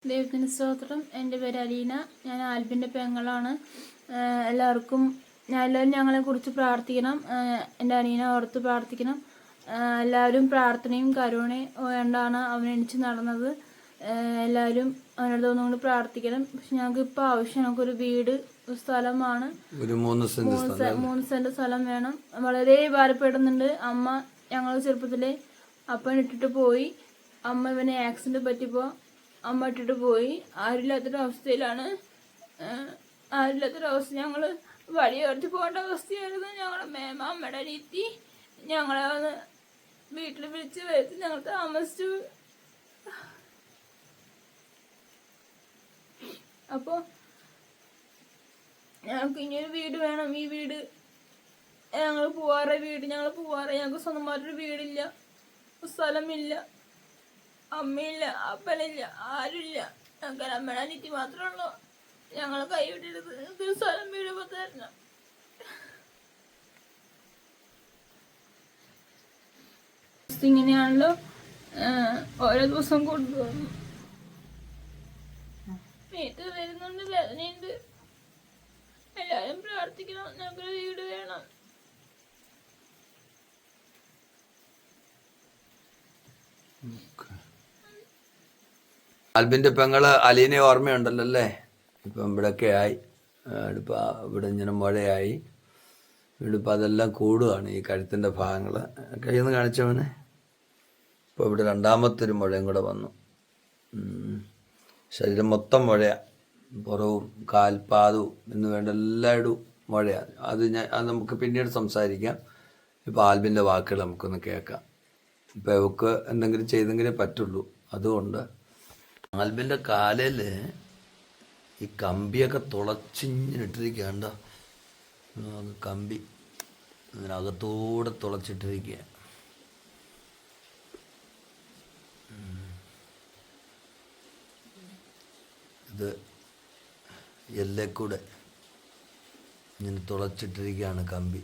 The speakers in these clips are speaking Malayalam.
ദൈവത്തിന് സ്തോത്രം. എൻ്റെ പേര് അലീന. ഞാൻ ആൽബിൻ്റെ പെങ്ങളാണ്. എല്ലാവർക്കും എല്ലാവരും ഞങ്ങളെക്കുറിച്ച് പ്രാർത്ഥിക്കണം. എൻ്റെ അലീന ഓർത്ത് പ്രാർത്ഥിക്കണം. എല്ലാവരും പ്രാർത്ഥനയും കരുണയും വേണ്ടാണ് അവൻ എണിച്ച് നടന്നത്. എല്ലാവരും അവനോട് ഒന്നുകൊണ്ട് പ്രാർത്ഥിക്കണം. പക്ഷെ ഞങ്ങൾക്ക് ഇപ്പോൾ ആവശ്യം, ഞങ്ങൾക്കൊരു വീട്, സ്ഥലമാണ്. ഒരു 3 സെന്റ് സ്ഥലം വേണം. വളരെ ഭാരപ്പെടുന്നുണ്ട്. അമ്മ ഞങ്ങൾ ചെറുപ്പത്തിലെ അപ്പൻ ഇട്ടിട്ട് പോയി. അമ്മ ഇവനെ ആക്സിഡന്റ് പറ്റിയപ്പോൾ അമ്മ ഇട്ടിട്ട് പോയി. ആരില്ലാത്തൊരവസ്ഥയിലാണ്. ആരില്ലാത്തൊരവസ്ഥ. ഞങ്ങൾ വഴിയോർത്ത് പോകേണ്ട അവസ്ഥയായിരുന്നു. ഞങ്ങളുടെ മേമ അമ്മയുടെ അനിയത്തി ഞങ്ങളെ വന്ന് വീട്ടിൽ വിളിച്ച് വരുത്തി ഞങ്ങൾ താമസിച്ചു. അപ്പോൾ ഞങ്ങൾക്ക് ഇനിയൊരു വീട് വേണം. ഈ വീട് ഞങ്ങൾ പോവാറ ഞങ്ങൾക്ക് സ്വന്തമായിട്ടൊരു വീടില്ല, സ്ഥലമില്ല, അമ്മയില്ല, അപ്പനില്ല, ആരുമില്ല. ഞങ്ങൾക്ക് അമ്മയുടെ അനിയത്തി മാത്രമേ ഉള്ളൂ. ഞങ്ങൾ കൈവിട്ടരുത്. ഇതൊരു സ്ഥലം വീടുമ്പോൾ തരണം. ഇങ്ങനെയാണല്ലോ ഓരോ ദിവസം കൊണ്ടുപോകുന്നു. വീട്ടിൽ വരുന്നുണ്ട്, വേദനയുണ്ട്. എല്ലാവരും പ്രാർത്ഥിക്കണം. ഞങ്ങൾക്കൊരു വീട് വേണം. ആൽബിന്റെ പെങ്ങള് അലീനെ ഓർമ്മയുണ്ടല്ലോ അല്ലേ? ഇപ്പം ഇവിടെയൊക്കെ ആയി. ഇവിടെ ഇങ്ങനെ മുഴയായി. ഇവിടിപ്പോൾ അതെല്ലാം കൂടുകയാണ്, ഈ കഴുത്തിൻ്റെ ഭാഗങ്ങൾ. കയ്യിൽ നിന്ന് കാണിച്ചവനെ. ഇപ്പോൾ ഇവിടെ രണ്ടാമത്തൊരു മുഴയും കൂടെ വന്നു. ശരീരം മൊത്തം മുഴയാണ്. പുറവും കാൽപാദവും എന്ന് വേണ്ട എല്ലായിടും മുഴയാണ്. അത് നമുക്ക് പിന്നീട് സംസാരിക്കാം. ഇപ്പോൾ ആൽബിൻ്റെ വാക്കുകൾ നമുക്കൊന്ന് കേൾക്കാം. ഇപ്പോൾ ഇവക്ക് എന്തെങ്കിലും ചെയ്തെങ്കിലേ പറ്റുള്ളൂ. അതുകൊണ്ട് ആൽബിൻ്റെ കാലിൽ ഈ കമ്പിയൊക്കെ തുളച്ചിഞ്ഞിട്ടിരിക്കുകണ്ട. കമ്പി അതിനകത്തൂടെ തുളച്ചിട്ടിരിക്കുക. ഇത് എല്ലേക്കൂടെ ഇങ്ങനെ തുളച്ചിട്ടിരിക്കുകയാണ് കമ്പി.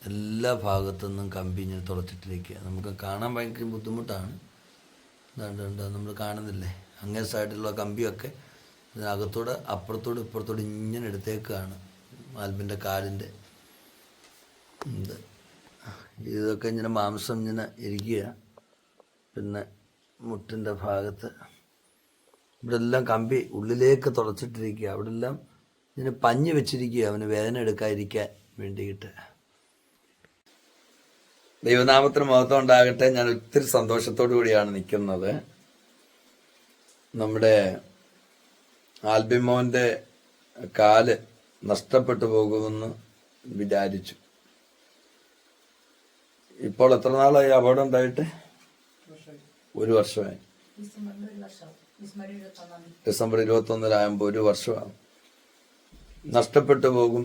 എല്ലാ ഭാഗത്തു നിന്നും കമ്പി ഇങ്ങനെ തുളച്ചിട്ടിരിക്കുക. നമുക്ക് കാണാൻ ഭയങ്കര ബുദ്ധിമുട്ടാണ്. നമ്മൾ കാണുന്നില്ലേ, അങ്ങേ സൈഡിലുള്ള കമ്പിയൊക്കെ ഇതിനകത്തൂടെ അപ്പുറത്തോട് ഇപ്പുറത്തോട് ഇങ്ങനെ എടുത്തേക്കാണ് ആൽബിൻ്റെ കാലിൻ്റെ. ഇതൊക്കെ ഇങ്ങനെ മാംസം ഇങ്ങനെ ഇരിക്കുക. പിന്നെ മുട്ടിൻ്റെ ഭാഗത്ത് ഇവിടെ എല്ലാം കമ്പി ഉള്ളിലേക്ക് തുളച്ചിട്ടിരിക്കുക. അവിടെ എല്ലാം ഇങ്ങനെ പഞ്ഞ് വെച്ചിരിക്കുക, അവന് വേദന എടുക്കാതിരിക്കാൻ വേണ്ടിയിട്ട്. ദൈവനാമത്തിന് മഹത്വം ഉണ്ടാകട്ടെ. ഞാൻ ഒത്തിരി സന്തോഷത്തോടു കൂടിയാണ് നിൽക്കുന്നത്. നമ്മുടെ ആൽബിമോൻ്റെ കാല് നഷ്ടപ്പെട്ടു പോകുമെന്ന് വിചാരിച്ചു. ഇപ്പോൾ എത്ര നാളായി അപകടം ഉണ്ടായിട്ട്? 1 വർഷമായി. ഡിസംബർ 21 1 വർഷമാണ്. നഷ്ടപ്പെട്ടു പോകും.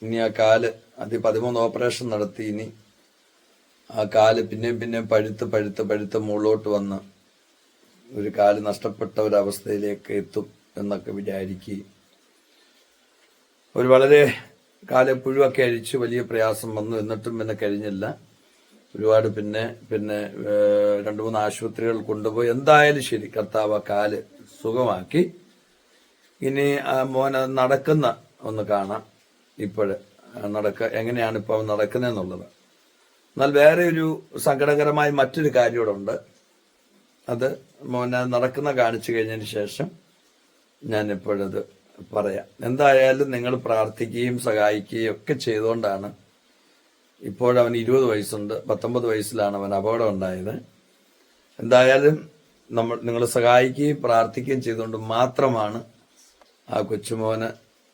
ഇനി ആ കാല് 13 ഓപ്പറേഷൻ നടത്തി. ഇനി ആ കാല് പിന്നെയും പഴുത്ത് മുകളിലോട്ട് വന്ന് ഒരു കാല് നഷ്ടപ്പെട്ട ഒരവസ്ഥയിലേക്ക് എത്തും എന്നൊക്കെ വിചാരിക്കുകയും വളരെ കാല് പുഴുവൊക്കെ അഴിച്ച് വലിയ പ്രയാസം വന്നു. എന്നിട്ടും പിന്നെ കഴിഞ്ഞില്ല. ഒരുപാട് പിന്നെ 2-3 ആശുപത്രികൾ കൊണ്ടുപോയി. എന്തായാലും ശരി, കർത്താവ് ആ കാല് സുഖമാക്കി. ഇനി മോനെ നടക്കുന്ന ഒന്ന് കാണാം. എങ്ങനെയാണ് ഇപ്പോൾ നടക്കുന്നതെന്നുള്ളത്. എന്നാൽ വേറെ ഒരു സങ്കടകരമായ മറ്റൊരു കാര്യം ഇവിടെ ഉണ്ട്. അത് മോനെ നടക്കുന്ന കാണിച്ചു കഴിഞ്ഞതിന് ശേഷം ഞാൻ ഇപ്പോഴത് പറയാം. എന്തായാലും നിങ്ങൾ പ്രാർത്ഥിക്കുകയും സഹായിക്കുകയും ഒക്കെ ചെയ്തുകൊണ്ടാണ് ഇപ്പോഴവന് 20 വയസ്സുണ്ട്. 19 വയസ്സിലാണ് അവൻ അപകടം ഉണ്ടായത്. എന്തായാലും നിങ്ങൾ സഹായിക്കുകയും പ്രാർത്ഥിക്കുകയും ചെയ്തുകൊണ്ട് മാത്രമാണ് ആ കൊച്ചുമോന്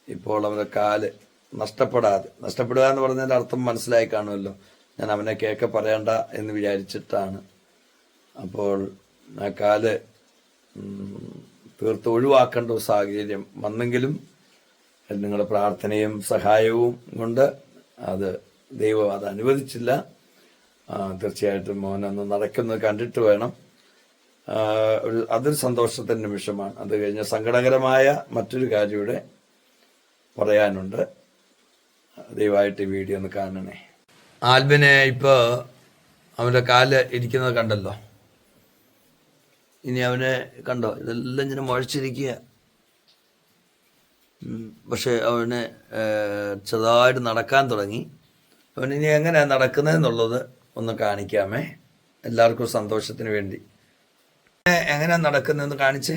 ഇപ്പോൾ അവൻ്റെ കാല് നഷ്ടപ്പെടുക എന്ന് പറഞ്ഞതിൻ്റെ അർത്ഥം മനസ്സിലായി കാണുമല്ലോ. ഞാൻ അവനെ കേൾക്കെ പറയണ്ട എന്ന് വിചാരിച്ചിട്ടാണ്. അപ്പോൾ ആ കാല് തീർത്ത് ഒഴിവാക്കേണ്ട ഒരു സാഹചര്യം വന്നെങ്കിലും നിങ്ങളുടെ പ്രാർത്ഥനയും സഹായവും കൊണ്ട് ദൈവം അത് അനുവദിച്ചില്ല. തീർച്ചയായിട്ടും മോനൊന്ന് നടക്കുന്നത് കണ്ടിട്ട് വേണം. അതൊരു സന്തോഷത്തിൻ്റെ നിമിഷമാണ്. അത് കഴിഞ്ഞ സങ്കടകരമായ മറ്റൊരു കാര്യം ഇവിടെ പറയാനുണ്ട്. ദയവായിട്ട് ഈ വീഡിയോ ഒന്ന് കാണണേ. ആൽബിനെ ഇപ്പോൾ അവൻ്റെ കാല് ഇരിക്കുന്നത് കണ്ടല്ലോ. ഇനി അവനെ കണ്ടോ, ഇതെല്ലാം ഇങ്ങനെ മുഴച്ചിരിക്കുക. പക്ഷെ അവന് ചെറുതായിട്ട് നടക്കാൻ തുടങ്ങി. അവനിനി എങ്ങനെയാണ് നടക്കുന്നതെന്നുള്ളത് ഒന്ന് കാണിക്കാമേ, എല്ലാവർക്കും സന്തോഷത്തിന് വേണ്ടി. എങ്ങനെയാണ് നടക്കുന്നതെന്ന് കാണിച്ചേ.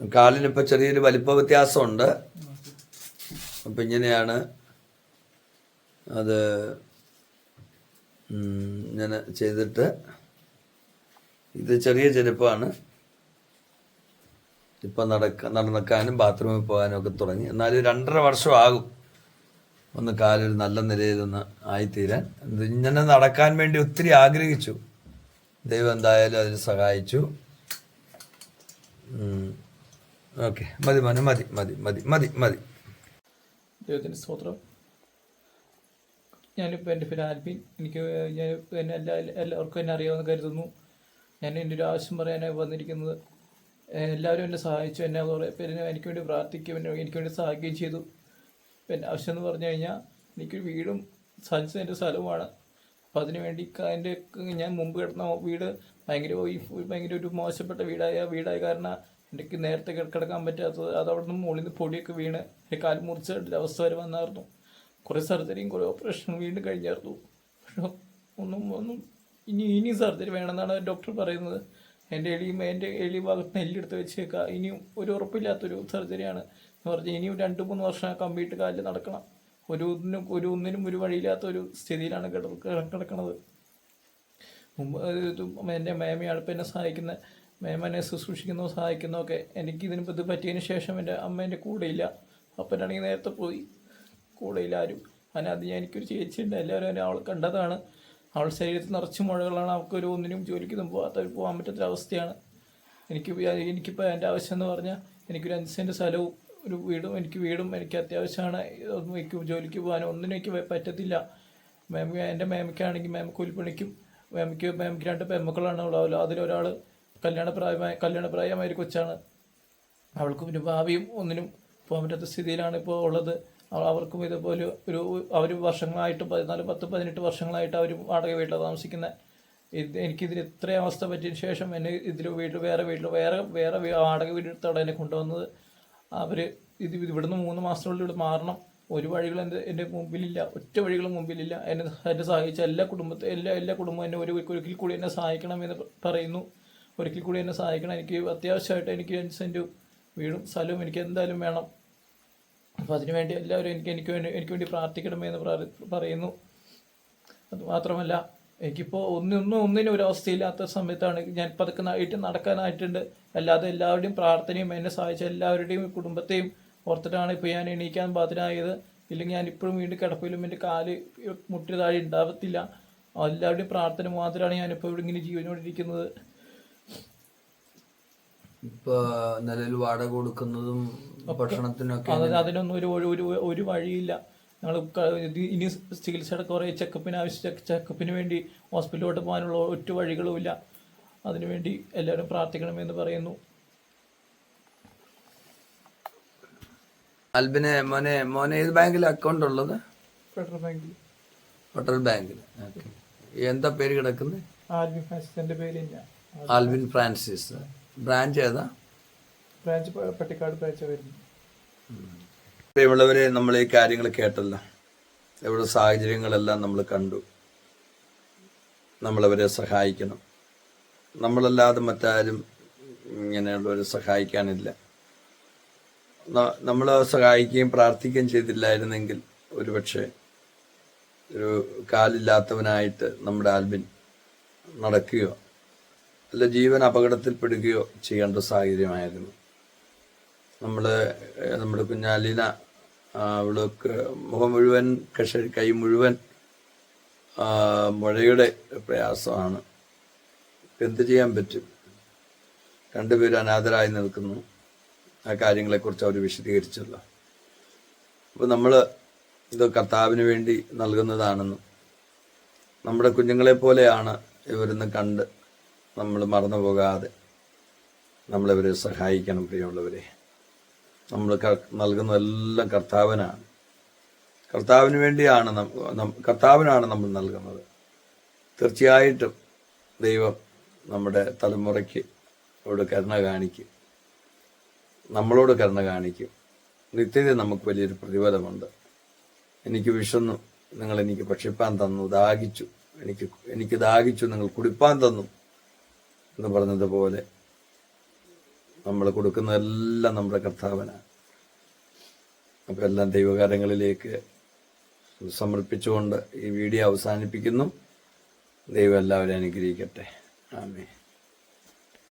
കാലിനിപ്പോൾ ചെറിയൊരു വലിപ്പ വ്യത്യാസമുണ്ട്. അപ്പം ഇങ്ങനെയാണ് അത് ഇങ്ങനെ ചെയ്തിട്ട്, ഇത് ചെറിയ ചെരുപ്പാണ്. ഇപ്പം നടക്കാനും ബാത്റൂമിൽ പോകാനും ഒക്കെ തുടങ്ങി. എന്നാലും 2.5 വർഷമാകും ഒന്ന് കാലൊരു നല്ല നിലയിലൊന്ന് ആയിത്തീരാൻ. ഇങ്ങനെ നടക്കാൻ വേണ്ടി ഒത്തിരി ആഗ്രഹിച്ചു. ദൈവം എന്തായാലും അതിന് സഹായിച്ചു. ഓക്കെ, മതി മതി മതി മതി മതി മതി മതി. ദൈവത്തിൻ്റെ സ്തോത്രം. ഞാനിപ്പോൾ എൻ്റെ പേര് ആൽബിൻ. എന്നെ എല്ലാവർക്കും എന്നെ അറിയാമെന്ന് കരുതുന്നു. ഞാൻ എൻ്റെ ഒരു ആവശ്യം പറയാനായി വന്നിരിക്കുന്നത്. എല്ലാവരും എന്നെ സഹായിച്ചു. എന്നെ കുറേ പേര് എനിക്ക് വേണ്ടി പ്രാർത്ഥിക്കുകയും എനിക്ക് വേണ്ടി സഹായിക്കുകയും ചെയ്തു. എൻ്റെ ആവശ്യം എന്ന് പറഞ്ഞു കഴിഞ്ഞാൽ എനിക്കൊരു വീടും എൻ്റെ സ്ഥലവുമാണ്. അപ്പോൾ അതിനു വേണ്ടി ഞാൻ മുമ്പ് കിടന്ന വീട് ഭയങ്കര ഒരു മോശപ്പെട്ട വീടായ കാരണം എനിക്ക് നേരത്തെ കിടക്കാൻ പറ്റാത്തത്. അത് അവിടെ നിന്ന് മുകളിൽ നിന്ന് പൊടിയൊക്കെ വീണ് എൻ്റെ കാല് മുറിച്ചിട്ടൊരു അവസ്ഥ വരെ വന്നായിരുന്നു. കുറേ സർജറിയും കുറേ ഓപ്പറേഷനും വീണ്ടും കഴിഞ്ഞായിരുന്നു. പക്ഷെ ഒന്നും ഇനി സർജറി വേണമെന്നാണ് ഡോക്ടർ പറയുന്നത്. എൻ്റെ എളി ഭാഗത്ത് എല്ലെടുത്ത് വെച്ചേക്കുക. ഇനിയും ഒരു ഉറപ്പില്ലാത്തൊരു സർജറിയാണ് എന്ന് പറഞ്ഞാൽ ഇനിയും 2-3 വർഷം കമ്പിയിട്ട് കാലിൽ നടക്കണം. ഒന്നിനും ഒരു വഴിയില്ലാത്ത ഒരു സ്ഥിതിയിലാണ് കിടക്കുന്നത്. മുമ്പ് എൻ്റെ മേമയാണ് ഇപ്പം എന്നെ സഹായിക്കുന്നത്. മേമനെ ശുശ്രൂഷിക്കുന്നതോ സഹായിക്കുന്നതൊക്കെ. എനിക്കിതിന് ഇത് പറ്റിയതിന് ശേഷം എൻ്റെ അമ്മ എൻ്റെ കൂടെയില്ല. അപ്പനാണെങ്കിൽ നേരത്തെ പോയി, കൂടെയില്ല ആരും. അതിനകത്ത് എനിക്കൊരു ചേച്ചിയുണ്ട്. എല്ലാവരും അവൾ കണ്ടതാണ്. അവളുടെ ശരീരത്തിൽ നിറച്ച് മുഴകളാണ്. അവൾക്കൊരു ഒന്നിനും ജോലിക്കൊന്നും പോകാൻ പറ്റാത്തൊരവസ്ഥയാണ്. എനിക്കിപ്പോൾ എൻ്റെ ആവശ്യം എന്ന് പറഞ്ഞാൽ എനിക്കൊരു 5 സെൻറ്റ് സ്ഥലവും ഒരു വീടും എനിക്ക് അത്യാവശ്യമാണ്. എനിക്ക് ജോലിക്ക് പോകാനും ഒന്നിനും എനിക്ക് പറ്റത്തില്ല. എൻ്റെ മേമയ്ക്കാണെങ്കിൽ മേമ കൂലിപ്പണിക്കും. മേമയ്ക്ക് 2 പെൺമക്കളാണ് ഉള്ളാവല്ലോ. അതിലൊരാൾ കല്യാണപ്രായമായ ഒരു കൊച്ചാണ്. അവൾക്ക് പിന്നെ ഭാവിയും ഒന്നിനും പോകാൻ പറ്റാത്ത സ്ഥിതിയിലാണ് ഇപ്പോൾ ഉള്ളത്. അവർക്കും ഇതുപോലെ അവർ വർഷങ്ങളായിട്ട് 10-18 വർഷങ്ങളായിട്ട് അവർ വാടക വീട്ടിലാണ് താമസിക്കുന്നത്. എനിക്കിതിൽ ഇത്രയും അവസ്ഥ പറ്റിയതിന് ശേഷം എന്നെ വേറെ വാടക വീടെടുത്താണ് എന്നെ കൊണ്ടുവന്നത്. അവർ ഇവിടുന്ന് 3 മാസത്തിനുള്ളിൽ ഇവിടെ മാറണം. ഒരു വഴികളും എൻ്റെ മുമ്പിലില്ല, ഒറ്റ വഴികളും മുമ്പിലില്ല. എന്നെ സഹായിച്ച എല്ലാ കുടുംബവും എന്നെ ഒരിക്കൽ കൂടി എന്നെ സഹായിക്കണമെന്ന് പറയുന്നു. ഒരിക്കൽ കൂടി എന്നെ സഹായിക്കണം. എനിക്ക് അത്യാവശ്യമായിട്ട് എനിക്ക് 5 സെൻറ്റ് വീടും സ്ഥലവും എനിക്ക് എന്തായാലും വേണം. അപ്പോൾ അതിനുവേണ്ടി എല്ലാവരും എനിക്ക് വേണ്ടി പ്രാർത്ഥിക്കണമെന്ന് പറയുന്നു. അതുമാത്രമല്ല, എനിക്കിപ്പോൾ ഒന്നിനും ഒരവസ്ഥയില്ലാത്ത സമയത്താണ് ഞാൻ പതുക്കെ നടക്കാനായിട്ടുണ്ട്. അല്ലാതെ എല്ലാവരുടെയും പ്രാർത്ഥനയും എന്നെ സഹായിച്ച എല്ലാവരുടെയും കുടുംബത്തെയും ഓർത്തിട്ടാണ് ഇപ്പോൾ ഞാൻ എണീക്കാൻ ബാധ്യനായത്. ഇല്ലെങ്കിൽ ഞാൻ ഇപ്പോഴും വീണ്ടും കിടപ്പിലും എൻ്റെ കാല് മുട്ടിന് താഴെ ഉണ്ടാവത്തില്ല. എല്ലാവരുടെയും പ്രാർത്ഥന മാത്രമാണ് ഞാനിപ്പോൾ ഇവിടെ ഇങ്ങനെ ജീവനോടിരിക്കുന്നത്. ഇപ്പോൾ നിലവിൽ വാടക കൊടുക്കുന്നതും ഭക്ഷണത്തിനൊക്കെ അതിനൊന്നും ഒരു വഴിയില്ല. ഞങ്ങൾ ഇനി ചികിത്സയുടെ കുറേ ചെക്കപ്പിന് വേണ്ടി ഹോസ്പിറ്റലിലോട്ട് പോകാനുള്ള ഒറ്റ വഴികളുമില്ല. അതിനുവേണ്ടി എല്ലാവരും പ്രാർത്ഥിക്കണമെന്ന് പറയുന്നു. ആൽബിനെ മോനെ ഏത് ബാങ്കിൽ അക്കൗണ്ട് ഉള്ളത്? ഫെഡറൽ ബാങ്കിൽ. എന്താ പേര് കിടക്കുന്നത്? ആൽബിൻ ഫ്രാൻസിസ്. എൻ്റെ പേരില്ല, ആൽബിൻ ഫ്രാൻസിസ്. ബ്രാഞ്ച് ഏതാ? ബ്രാഞ്ച് പട്ടിക്കാട് ബ്രാഞ്ച് വരുന്നു. പ്രിയമുള്ളവരെ, നമ്മൾ ഈ കാര്യങ്ങൾ കേട്ടല്ലോ. ഇവിടെ സാഹചര്യങ്ങളെല്ലാം നമ്മൾ കണ്ടു. നമ്മളവരെ സഹായിക്കണം. നമ്മളല്ലാതെ മറ്റാരും ഇങ്ങനെയുള്ളവരെ സഹായിക്കാനില്ല. നമ്മൾ സഹായിക്കുകയും പ്രാർത്ഥിക്കുകയും ചെയ്തില്ലായിരുന്നെങ്കിൽ ഒരുപക്ഷെ ഒരു കാലില്ലാത്തവനായിട്ട് നമ്മുടെ ആൽബിൻ നടക്കുകയോ അല്ല ജീവൻ അപകടത്തിൽപ്പെടുകയോ ചെയ്യേണ്ട സാഹചര്യമായിരുന്നു. നമ്മുടെ കുഞ്ഞാലിന, അവൾക്ക് മുഖം മുഴുവൻ കൈ മുഴുവൻ മുഴയുടെ പ്രയാസമാണ്. എന്ത് ചെയ്യാൻ പറ്റും? 2 പേരും അനാഥരായി നിൽക്കുന്നു. ആ കാര്യങ്ങളെക്കുറിച്ച് അവർ വിശദീകരിച്ചല്ലോ. അപ്പോൾ നമ്മൾ ഇത് കർത്താവിന് വേണ്ടി നൽകുന്നതാണെന്നും നമ്മുടെ കുഞ്ഞുങ്ങളെ പോലെയാണ് ഇവരെന്ന് കണ്ട് നമ്മൾ മറന്നു പോകാതെ നമ്മളിവരെ സഹായിക്കണം. പ്രിയമുള്ളവരെ, നമ്മൾ നൽകുന്നതെല്ലാം കർത്താവിനാണ്. കർത്താവിന് വേണ്ടിയാണ് കർത്താവിനാണ് നമ്മൾ നൽകുന്നത്. തീർച്ചയായിട്ടും ദൈവം നമ്മുടെ തലമുറയ്ക്ക് കരുണ കാണിക്കും, നമ്മളോട് കരുണ കാണിക്കും. നിത്യത നമുക്ക് വലിയൊരു പ്രതിഫലമുണ്ട്. എനിക്ക് വിശന്നു, നിങ്ങൾ എനിക്ക് ഭക്ഷിപ്പാൻ തന്നു. ദാഹിച്ചു, എനിക്ക് ദാഹിച്ചു, നിങ്ങൾ കുടിപ്പാൻ തന്നു എന്ന് പറഞ്ഞതുപോലെ നമ്മൾ കൊടുക്കുന്നതെല്ലാം നമ്മുടെ കർത്താവിനാണ്. അപ്പം എല്ലാം ദൈവകാര്യങ്ങളിലേക്ക് സമർപ്പിച്ചുകൊണ്ട് ഈ വീഡിയോ അവസാനിപ്പിക്കുന്നു. ദൈവം എല്ലാവരെയും അനുഗ്രഹിക്കട്ടെ. ആമേൻ.